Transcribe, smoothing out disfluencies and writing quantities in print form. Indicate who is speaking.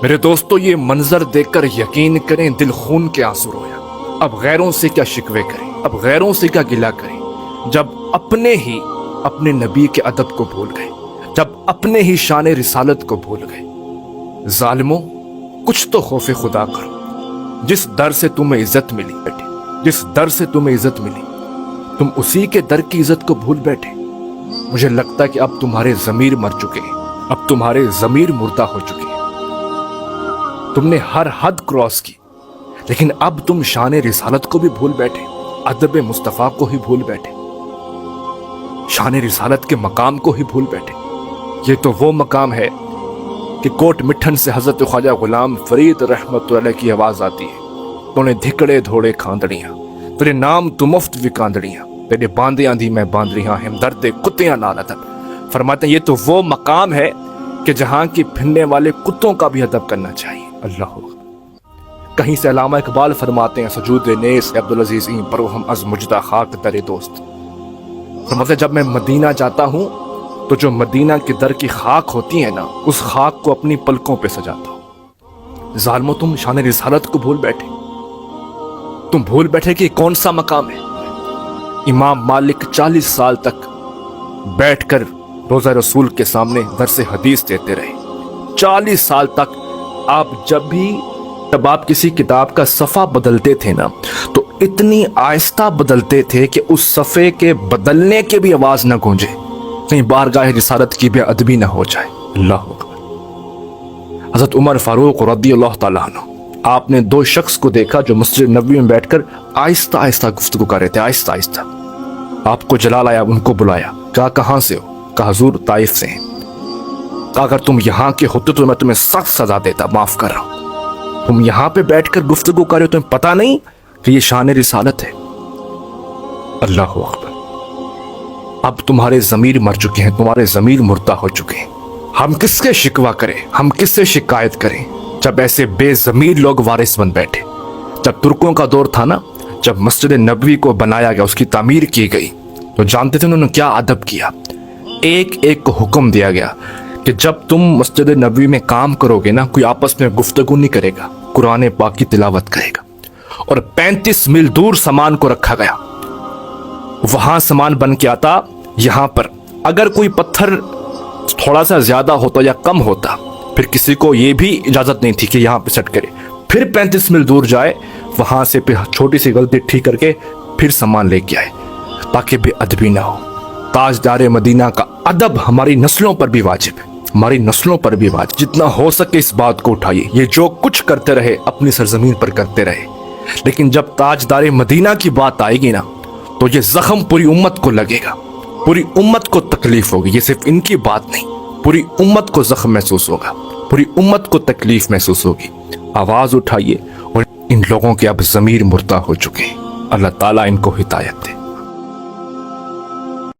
Speaker 1: میرے دوستو یہ منظر دیکھ کر یقین کریں دل خون کے آنسو رویا۔ اب غیروں سے کیا شکوے کریں، اب غیروں سے کیا گلہ کریں، جب اپنے ہی اپنے نبی کے ادب کو بھول گئے، جب اپنے ہی شان رسالت کو بھول گئے۔ ظالموں کچھ تو خوف خدا کرو، جس در سے تمہیں عزت ملی بیٹھے، جس در سے تمہیں عزت ملی تم اسی کے در کی عزت کو بھول بیٹھے۔ مجھے لگتا ہے کہ اب تمہارے ضمیر مر چکے ہیں، اب تمہارے ضمیر مردہ ہو چکے ہیں۔ تم نے ہر حد کراس کی، لیکن اب تم شان رسالت کو بھی بھول بیٹھے، ادب مصطفیٰ کو ہی بھول بیٹھے، شان رسالت کے مقام کو ہی بھول بیٹھے۔ یہ تو وہ مقام ہے کہ کوٹ مٹھن سے حضرت خواجہ غلام فرید رحمت اللہ کی آواز آتی ہے، تو نے دھکڑے دھوڑے کھاندڑیاں، تیرے نام تو مفت وکاندڑیاں، تیرے باندیاں دی میں باندریاں، ہم درد کتیاں نال ادب۔ فرماتے ہیں یہ تو وہ مقام ہے کہ جہاں کی پھرنے والے کتوں کا بھی ادب کرنا چاہیے۔ اللہ کہیں سے علامہ اقبال فرماتے ہیں سجود نیس عبدالعزیز این پرو ہم از مجدہ خاک ترے دوست۔ فرماتے ہیں جب میں مدینہ جاتا ہوں تو جو مدینہ کے در کی خاک ہوتی ہے نا، اس خاک کو اپنی پلکوں پہ سجاتا ہوں۔ ظالموں تم شان رسالت کو بھول بیٹھے، تم بھول بیٹھے کہ کون سا مقام ہے۔ امام مالک 40 سال تک بیٹھ کر روزہ رسول کے سامنے درس حدیث دیتے رہے، 40 سال تک۔ آپ جب آپ کسی کتاب کا صفحہ بدلتے تھے نا تو اتنی آہستہ بدلتے تھے کہ اس صفحے کے بدلنے کے بھی آواز نہ گونجے، کہیں بارگاہ رسالت کی بے ادبی نہ ہو جائے۔ اللہ اکبر۔ حضرت عمر فاروق رضی اللہ تعالیٰ عنہ، آپ نے 2 شخص کو دیکھا جو مسجد نبوی میں بیٹھ کر آہستہ آہستہ گفتگو کر رہے تھے، آہستہ آہستہ۔ آپ کو جلال آیا، ان کو بلایا، کہا کہاں سے ہو؟ کہا حضور طائف سے ہیں۔ کہا اگر تم یہاں کے ہوتے تو میں تمہیں سخت سزا دیتا، معاف کر رہا ہوں۔ تم یہاں پہ بیٹھ کر گفتگو کر رہے ہو، تمہیں پتہ نہیں کہ یہ شان رسالت ہے۔ اللہ اکبر۔ اب تمہارے ضمیر مر چکے ہیں، تمہارے ضمیر مردہ ہو چکے ہیں۔ ہم کس کے شکوہ کریں، ہم کس سے شکایت کریں جب ایسے بے ضمیر لوگ وارث بن بیٹھے۔ جب ترکوں کا دور تھا نا، جب مسجد نبوی کو بنایا گیا، اس کی تعمیر کی گئی، تو جانتے تھے انہوں نے کیا ادب کیا۔ ایک ایک کو حکم دیا گیا کہ جب تم مسجد نبوی میں کام کرو گے نا، کوئی آپس میں گفتگو نہیں کرے گا، قرآن پاک کی تلاوت کرے گا۔ اور 35 میل دور سامان کو رکھا گیا، وہاں سامان بن کے آتا، یہاں پر اگر کوئی پتھر تھوڑا سا زیادہ ہوتا یا کم ہوتا، پھر کسی کو یہ بھی اجازت نہیں تھی کہ یہاں پہ سٹ کرے، پھر 35 میل دور جائے، وہاں سے پھر چھوٹی سی غلطی ٹھیک کر کے پھر سامان لے کے آئے، تاکہ بے ادبی نہ ہو۔ تاجدار مدینہ کا ادب ہماری نسلوں پر بھی واجب ہے، ہماری نسلوں پر بھی واجب۔ جتنا ہو سکے اس بات کو اٹھائیے۔ یہ جو کچھ کرتے رہے اپنی سرزمین پر کرتے رہے، لیکن جب تاجدار مدینہ کی بات آئے گی نا تو یہ زخم پوری امت کو لگے گا، پوری امت کو تکلیف ہوگی۔ یہ صرف ان کی بات نہیں، پوری امت کو زخم محسوس ہوگا، پوری امت کو تکلیف محسوس ہوگی۔ آواز اٹھائیے، اور ان لوگوں کے اب ضمیر مردہ ہو چکے ہیں۔ اللہ تعالیٰ ان کو ہدایت دے۔